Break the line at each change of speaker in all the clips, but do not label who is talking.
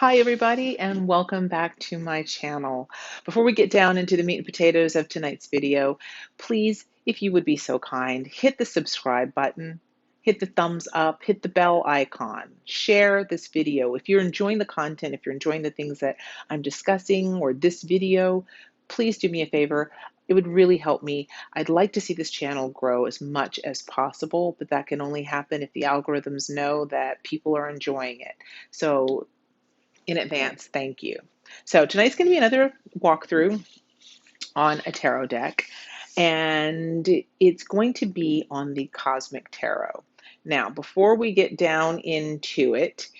Hi, everybody, and welcome back to my channel. Before we get down into the meat and potatoes of tonight's video, please, if you would be so kind, hit the subscribe button, hit the thumbs up, hit the bell icon, share this video. If you're enjoying the content, if you're enjoying the things that I'm discussing or this video, please do me a favor. It would really help me. I'd like to see this channel grow as much as possible, but that can only happen if the algorithms know that people are enjoying it. So in advance, thank you. So tonight's going to be another walkthrough on a tarot deck, and it's going to be on the Cosmic Tarot. Now, before we get down into it,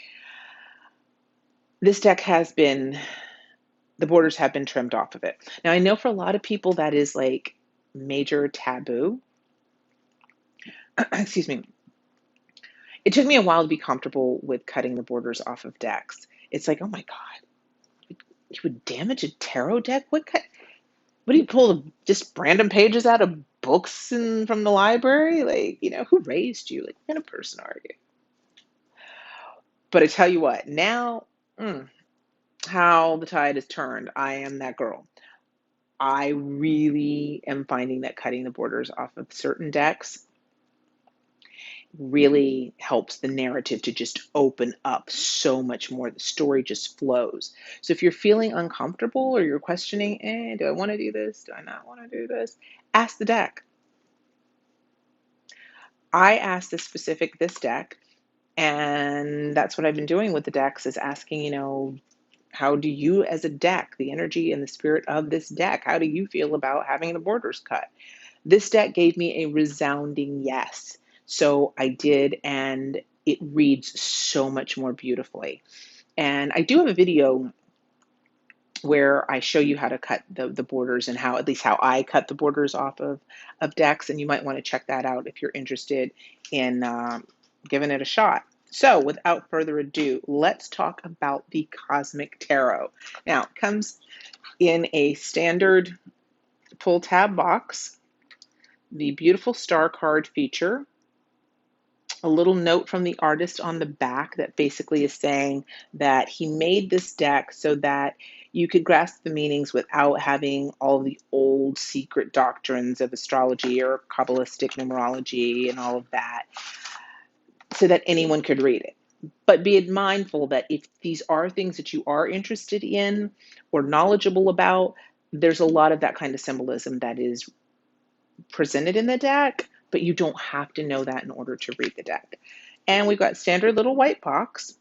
this deck the borders have been trimmed off of it. Now, I know for a lot of people that is like major taboo. Excuse me. It took me a while to be comfortable with cutting the borders off of decks. It's like, oh my God, you would damage a tarot deck? What do you pull just random pages out of books and from the library? Like, who raised you? Like, what kind of person are you? But I tell you what, now, how the tide has turned, I am that girl. I really am finding that cutting the borders off of certain decks really helps the narrative to just open up so much more. The story just flows. So if you're feeling uncomfortable or you're questioning, do I want to do this? Do I not want to do this? Ask the deck. I asked this deck, and that's what I've been doing with the decks is asking, how do you as a deck, the energy and the spirit of this deck, how do you feel about having the borders cut? This deck gave me a resounding yes. So I did, and it reads so much more beautifully. And I do have a video where I show you how to cut the borders and at least how I cut the borders off of decks. And you might want to check that out if you're interested in giving it a shot. So without further ado, let's talk about the Cosmic Tarot. Now, it comes in a standard pull tab box, the beautiful star card feature, a little note from the artist on the back that basically is saying that he made this deck so that you could grasp the meanings without having all the old secret doctrines of astrology or Kabbalistic numerology and all of that, so that anyone could read it. But be mindful that if these are things that you are interested in or knowledgeable about, there's a lot of that kind of symbolism that is presented in the deck, but you don't have to know that in order to read the deck. And we've got standard little white box,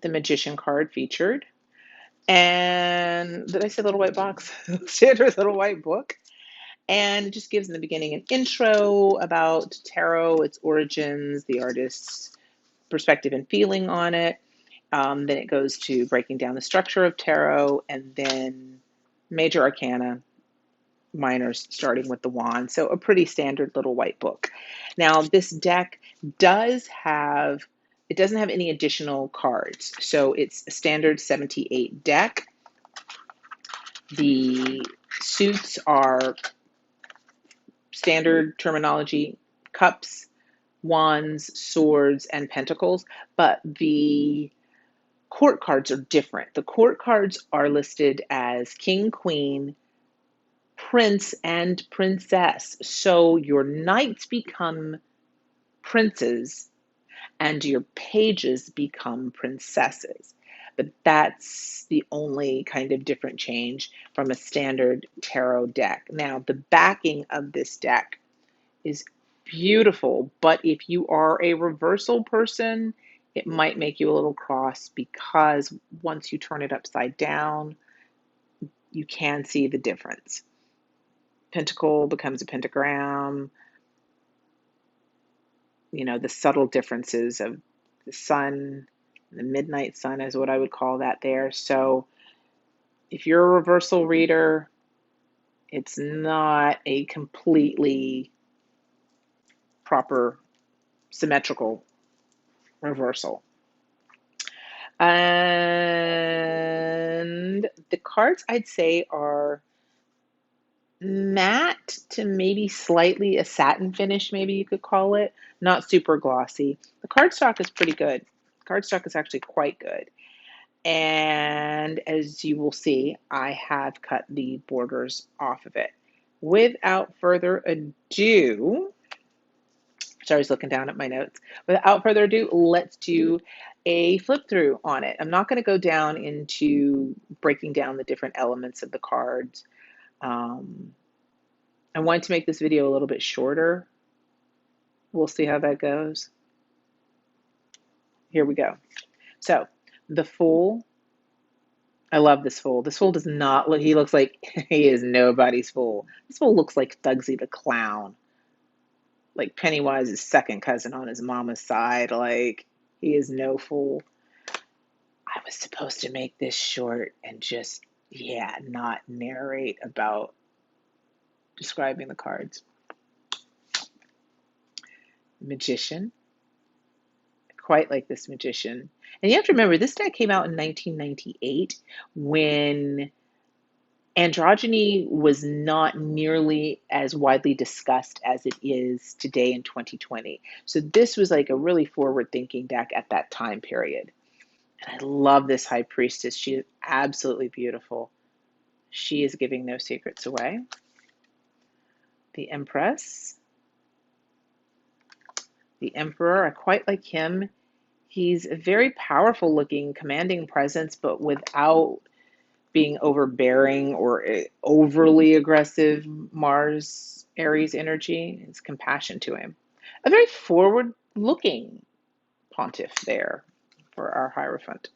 the Magician card featured, and did I say little white box? Standard little white book. And it just gives in the beginning an intro about tarot, its origins, the artist's perspective and feeling on it. Then it goes to breaking down the structure of tarot, and then major arcana, minors starting with the wand. So a pretty standard little white book. Now this deck doesn't have any additional cards. So it's a standard 78 deck. The suits are standard terminology: cups, wands, swords, and pentacles, but the court cards are different. The court cards are listed as king, queen, prince, and princess. So your knights become princes and your pages become princesses. But that's the only kind of different change from a standard tarot deck. Now, the backing of this deck is beautiful, but if you are a reversal person, it might make you a little cross because once you turn it upside down, you can see the difference. Pentacle becomes a pentagram, the subtle differences of the sun, the midnight sun is what I would call that there. So if you're a reversal reader, it's not a completely proper symmetrical reversal. And the cards I'd say are matte to maybe slightly a satin finish, maybe you could call it. Not super glossy. The cardstock is pretty good. Cardstock is actually quite good. And as you will see, I have cut the borders off of it. Without further ado, sorry, I was looking down at my notes. Without further ado, let's do a flip through on it. I'm not going to go down into breaking down the different elements of the cards. Um, I wanted to make this video a little bit shorter. We'll see how that goes. Here we go. So the Fool, I love this Fool. This Fool does not look, he looks like he is nobody's fool. This Fool looks like Thugsy the Clown, like Pennywise's second cousin on his mama's side. Like, he is no fool. I was supposed to make this short and just, yeah, not narrate about describing the cards. Magician. Quite like this Magician. And you have to remember, this deck came out in 1998 when androgyny was not nearly as widely discussed as it is today in 2020. So this was like a really forward-thinking deck at that time period. And I love this High Priestess. She is absolutely beautiful. She is giving no secrets away. The Empress. The Emperor, I quite like him. He's a very powerful looking, commanding presence, but without being overbearing or overly aggressive Mars Aries energy. It's compassion to him. A very forward looking pontiff there for our Hierophant.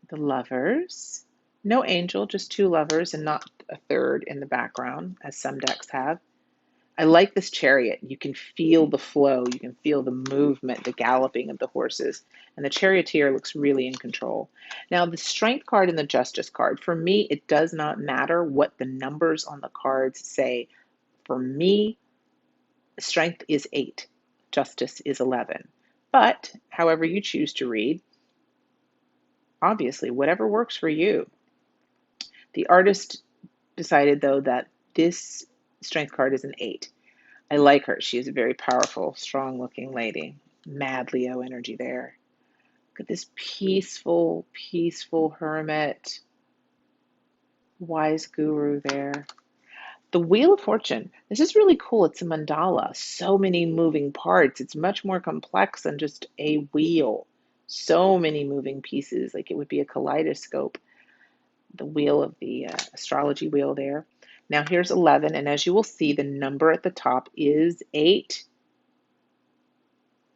The Lovers. No angel, just two lovers and not a third in the background, as some decks have. I like this Chariot. You can feel the flow. You can feel the movement, the galloping of the horses. And the Charioteer looks really in control. Now, the Strength card and the Justice card, for me, it does not matter what the numbers on the cards say. For me, Strength is 8. Justice is 11. But, however you choose to read, obviously, whatever works for you. The artist decided, though, that this Strength card is an 8. I like her. She is a very powerful, strong-looking lady. Mad Leo energy there. Look at this peaceful, peaceful hermit. Wise guru there. The Wheel of Fortune. This is really cool. It's a mandala. So many moving parts. It's much more complex than just a wheel. So many moving pieces, like it would be a kaleidoscope. The wheel of the astrology wheel there. Now here's 11, and as you will see, the number at the top is 8.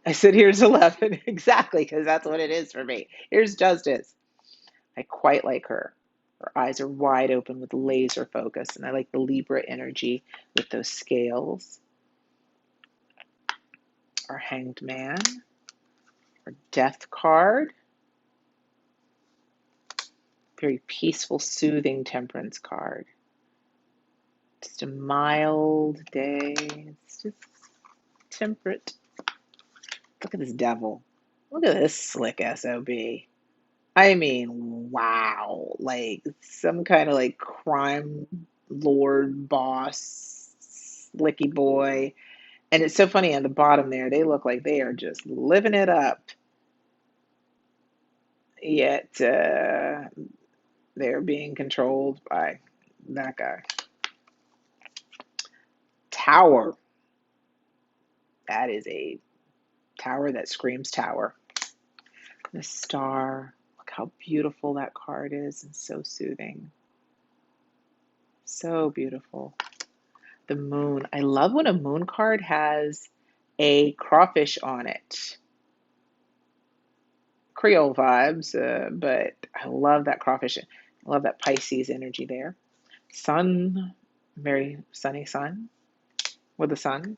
I said, here's 11, exactly, because that's what it is for me. Here's Justice. I quite like her. Her eyes are wide open with laser focus, and I like the Libra energy with those scales. Our Hanged Man. Our Death card. Very peaceful, soothing Temperance card. Just a mild day. It's just temperate. Look at this Devil. Look at this slick SOB. I mean, wow. Like some kind of like crime lord boss, slicky boy. And it's so funny on the bottom there, they look like they are just living it up. Yet they're being controlled by that guy. Tower. That is a tower that screams tower. The Star. Look how beautiful that card is and so soothing. So beautiful. The Moon. I love when a moon card has a crawfish on it. Creole vibes, but I love that crawfish. I love that Pisces energy there. Sun, very sunny sun with the sun.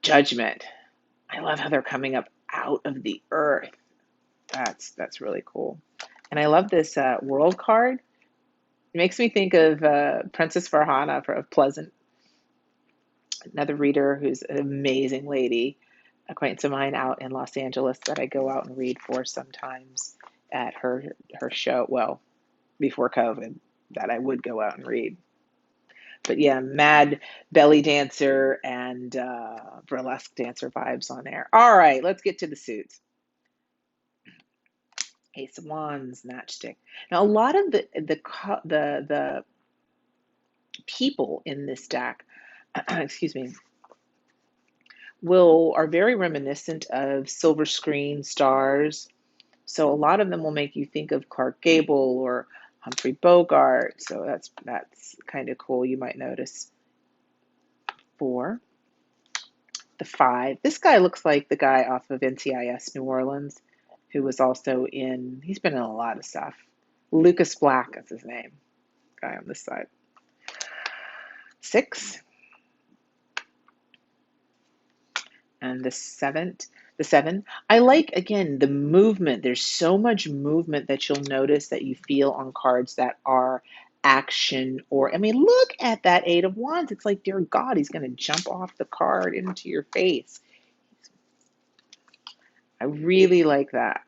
Judgment. I love how they're coming up out of the earth. That's really cool. And I love this world card. It makes me think of Princess Farhana of Pleasant, another reader who's an amazing lady, acquaintance of mine out in Los Angeles that I go out and read for sometimes at her show. Well, before COVID, that I would go out and read. But yeah, mad belly dancer and burlesque dancer vibes on there. All right, let's get to the suits. Ace of Wands, matchstick. Now, a lot of the people in this deck, excuse me, are very reminiscent of Silver Screen stars. So a lot of them will make you think of Clark Gable or Humphrey Bogart. So that's kind of cool. You might notice. 4, the 5. This guy looks like the guy off of NCIS New Orleans, who was also he's been in a lot of stuff. Lucas Black is his name. Guy on this side. 6. And the 7. I like, again, the movement. There's so much movement that you'll notice that you feel on cards that are action, or, I mean, look at that 8 of Wands. It's like, dear God, he's going to jump off the card into your face. I really like that.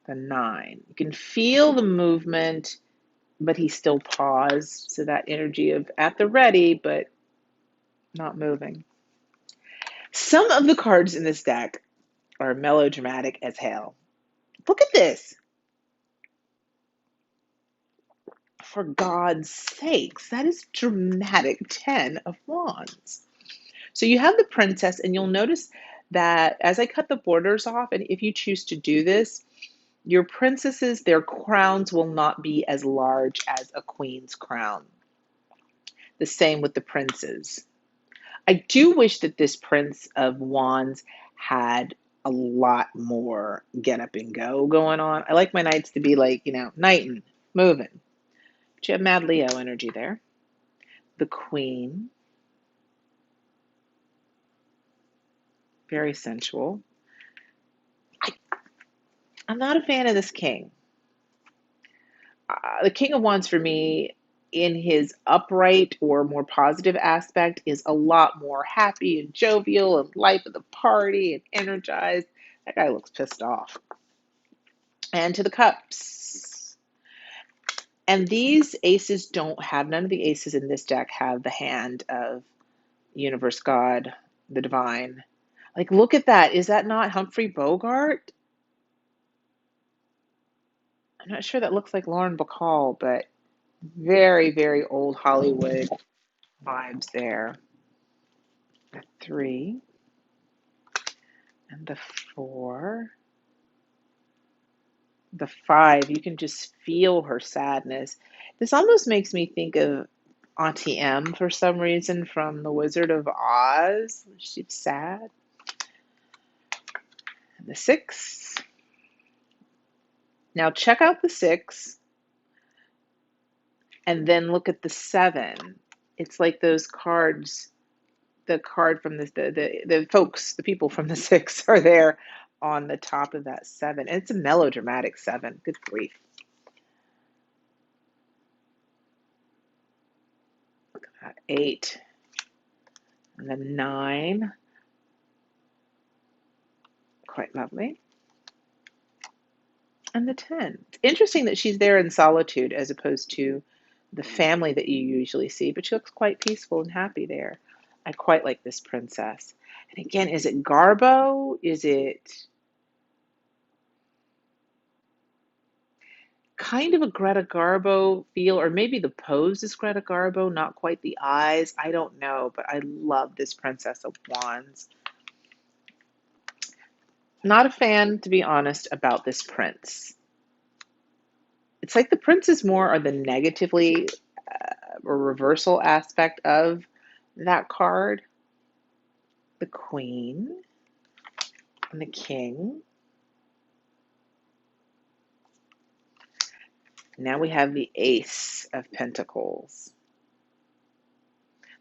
The 9. You can feel the movement, but he still paused. So that energy of at the ready, but not moving. Some of the cards in this deck are melodramatic as hell. Look at this. For God's sakes, that is dramatic. 10 of Wands. So you have the princess, and you'll notice that as I cut the borders off, and if you choose to do this, your princesses, their crowns will not be as large as a queen's crown. The same with the princes. I do wish that this Prince of Wands had a lot more get up and go going on. I like my knights to be like, knighting, moving. But you have Mad Leo energy there. The Queen. Very sensual. I'm not a fan of this King. The King of Wands for me, in his upright or more positive aspect, is a lot more happy and jovial and life of the party and energized. That guy looks pissed off. And to the Cups. And these aces none of the aces in this deck have the hand of Universe God, the Divine. Like, look at that. Is that not Humphrey Bogart? I'm not sure that looks like Lauren Bacall, but very, very old Hollywood vibes there. The 3 and the 4. The 5, you can just feel her sadness. This almost makes me think of Auntie M for some reason from The Wizard of Oz. She's sad. And the 6. Now check out the 6 and then look at the 7. It's like those cards, the card from the folks, the people from the 6 are there on the top of that 7. And it's a melodramatic 7. Good grief. Look at that 8. And the 9. Quite lovely. And the 10. It's interesting that she's there in solitude as opposed to the family that you usually see, but she looks quite peaceful and happy there. I quite like this princess. And again, is it Garbo? Is it kind of a Greta Garbo feel, or maybe the pose is Greta Garbo, not quite the eyes? I don't know, but I love this Princess of Wands. Not a fan, to be honest, about this prince. It's like the princes more are the negatively or reversal aspect of that card. The Queen and the King. Now we have the Ace of Pentacles.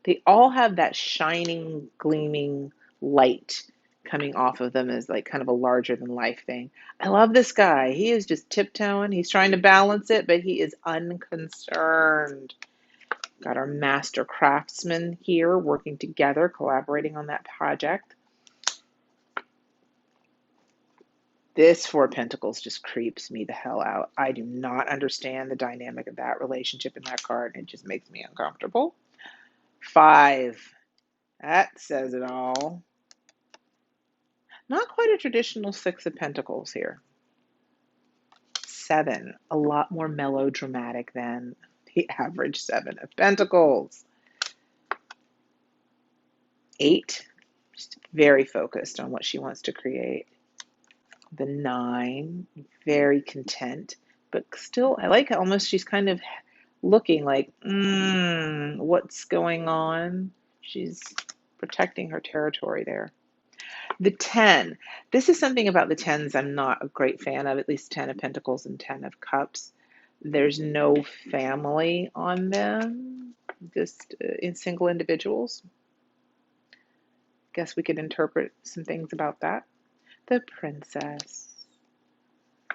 They all have that shining, gleaming light coming off of them as like kind of a larger than life thing. I love this guy. He is just tiptoeing. He's trying to balance it, but he is unconcerned. Got our master craftsmen here working together, collaborating on that project. This 4 of Pentacles just creeps me the hell out. I do not understand the dynamic of that relationship in that card. It just makes me uncomfortable. 5. That says it all. Not quite a traditional Six of Pentacles here. 7, a lot more melodramatic than the average Seven of Pentacles. 8, just very focused on what she wants to create. The 9, very content, but still, I like almost she's kind of looking like, what's going on? She's protecting her territory there. The 10, this is something about the 10s I'm not a great fan of, at least 10 of Pentacles and 10 of Cups. There's no family on them, just in single individuals. Guess we could interpret some things about that. The Princess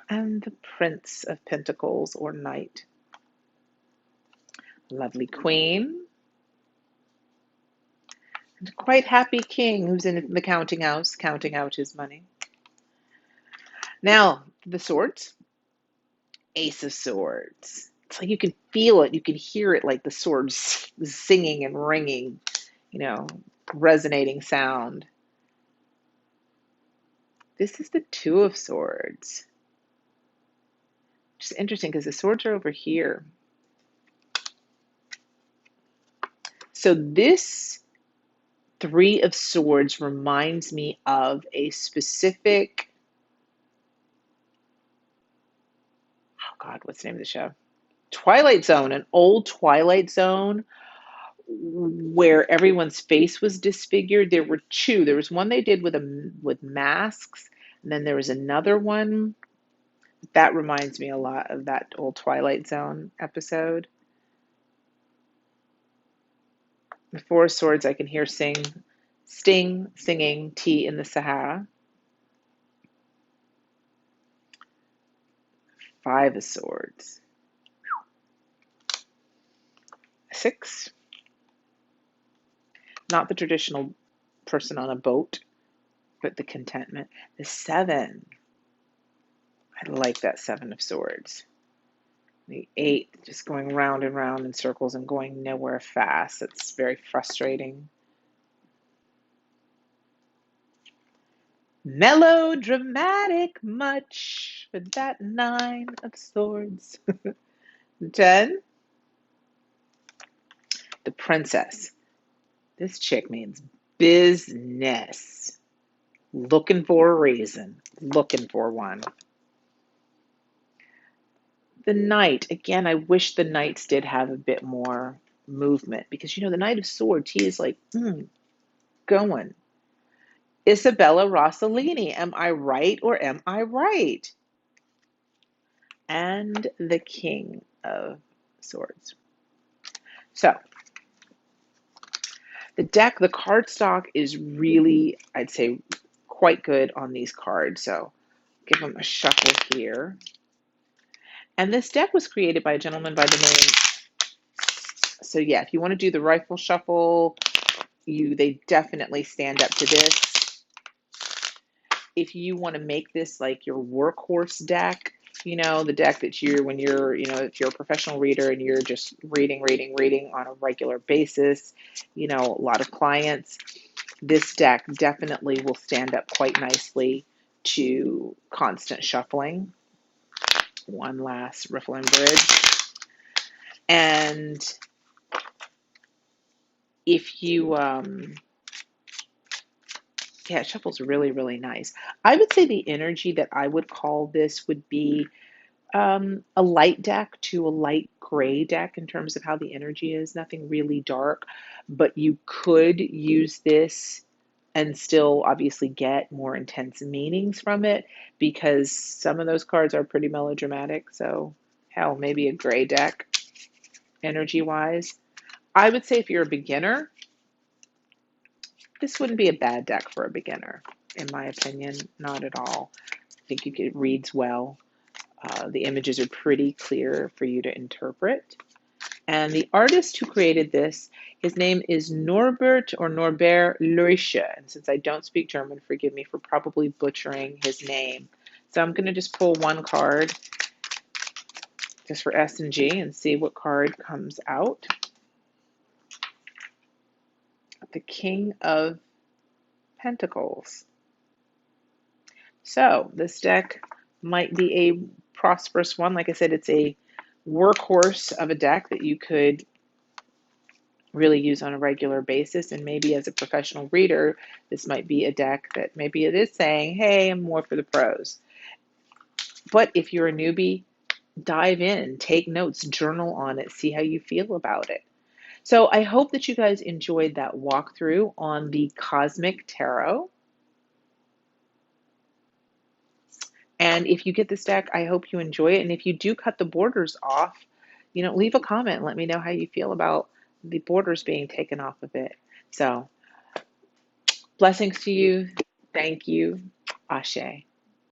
and the Prince of Pentacles or Knight. Lovely Queen. And a quite happy King who's in the counting house, counting out his money. Now, the Swords. Ace of Swords. It's like you can feel it, you can hear it, like the swords singing and ringing, resonating sound. This is the Two of Swords. Which is interesting because the swords are over here. So this Three of Swords reminds me of a specific, oh God, what's the name of the show? Twilight Zone, an old Twilight Zone where everyone's face was disfigured. There were two. There was one they did with masks, and then there was another one that reminds me a lot of that old Twilight Zone episode. The Four of Swords, I can hear Sting singing Tea in the Sahara. Five of Swords. 6. Not the traditional person on a boat, but the contentment. The 7. I like that 7 of Swords. The 8, just going round and round in circles and going nowhere fast. It's very frustrating. Melodramatic much for that 9 of Swords. 10. The Princess. This chick means business. Looking for a reason. Looking for one. The Knight. Again, I wish the Knights did have a bit more movement because, the Knight of Swords, he is like, going. Isabella Rossellini. Am I right or am I right? And the King of Swords. So, the deck, the card stock is really, I'd say, quite good on these cards. So, give them a shuffle here. And this deck was created by a gentleman by the name. So yeah, if you want to do the rifle shuffle, they definitely stand up to this. If you want to make this like your workhorse deck, the deck that when you're, if you're a professional reader and you're just reading on a regular basis, a lot of clients, this deck definitely will stand up quite nicely to constant shuffling. One last riffle and bridge. And if you, it shuffles really, really nice. I would say the energy that I would call this would be a light deck to a light gray deck in terms of how the energy is. Nothing really dark, but you could use this and still obviously get more intense meanings from it because some of those cards are pretty melodramatic. So, hell, maybe a gray deck energy-wise. I would say if you're a beginner, this wouldn't be a bad deck for a beginner, in my opinion. Not at all. I think it reads well. The images are pretty clear for you to interpret. And the artist who created this, his name is Norbert Leusche. And since I don't speak German, forgive me for probably butchering his name. So I'm going to just pull one card just for S&G and see what card comes out. The King of Pentacles. So this deck might be a prosperous one. Like I said, it's a workhorse of a deck that you could really use on a regular basis. And maybe as a professional reader, this might be a deck that maybe it is saying, hey, I'm more for the pros. But if you're a newbie, dive in, take notes, journal on it, see how you feel about it. So I hope that you guys enjoyed that walkthrough on the Cosmic Tarot. And if you get this deck, I hope you enjoy it. And if you do cut the borders off, leave a comment and let me know how you feel about the borders being taken off of it. So blessings to you. Thank you. Ashe.